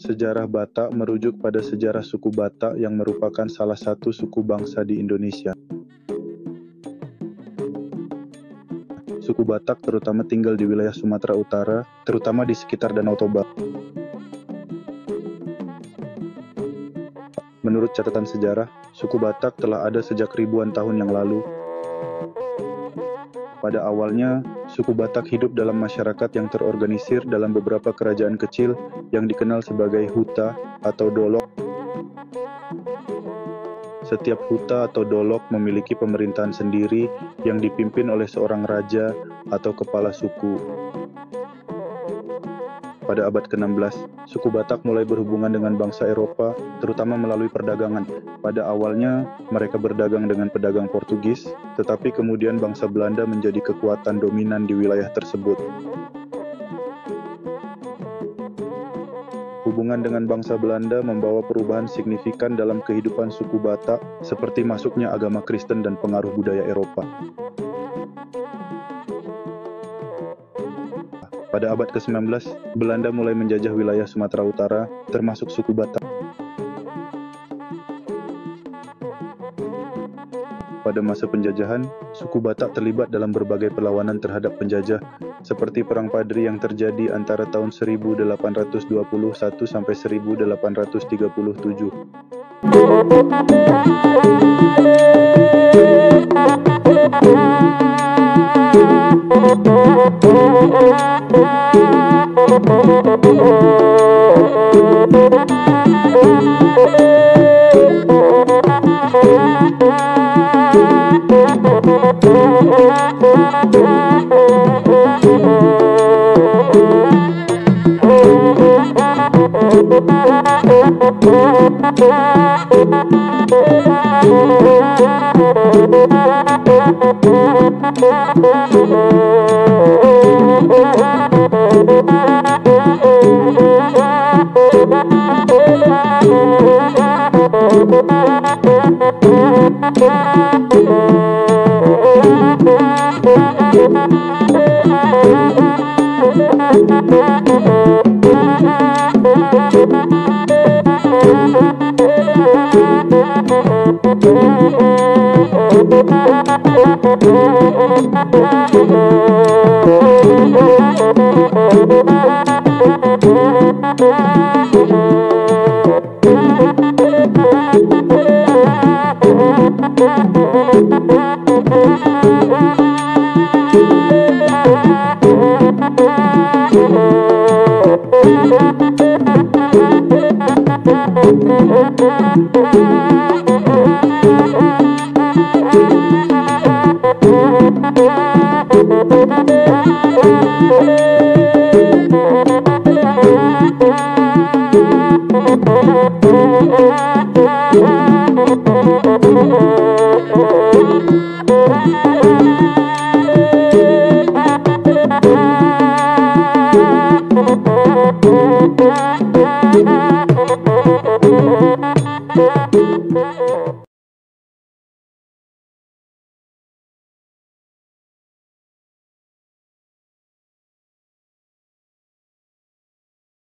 Sejarah Batak merujuk pada sejarah suku Batak yang merupakan salah satu suku bangsa di Indonesia. Suku Batak terutama tinggal di wilayah Sumatera Utara, terutama di sekitar Danau Toba. Menurut catatan sejarah, suku Batak telah ada sejak ribuan tahun yang lalu. Pada awalnya, suku Batak hidup dalam masyarakat yang terorganisir dalam beberapa kerajaan kecil yang dikenal sebagai huta atau dolok. Setiap huta atau dolok memiliki pemerintahan sendiri yang dipimpin oleh seorang raja atau kepala suku. Pada abad ke-16, suku Batak mulai berhubungan dengan bangsa Eropa, terutama melalui perdagangan. Pada awalnya, mereka berdagang dengan pedagang Portugis, tetapi kemudian bangsa Belanda menjadi kekuatan dominan di wilayah tersebut. Hubungan dengan bangsa Belanda membawa perubahan signifikan dalam kehidupan suku Batak, seperti masuknya agama Kristen dan pengaruh budaya Eropa. Pada abad ke-19, Belanda mulai menjajah wilayah Sumatera Utara, termasuk suku Batak. Pada masa penjajahan, suku Batak terlibat dalam berbagai perlawanan terhadap penjajah, seperti Perang Padri yang terjadi antara tahun 1821 sampai 1837.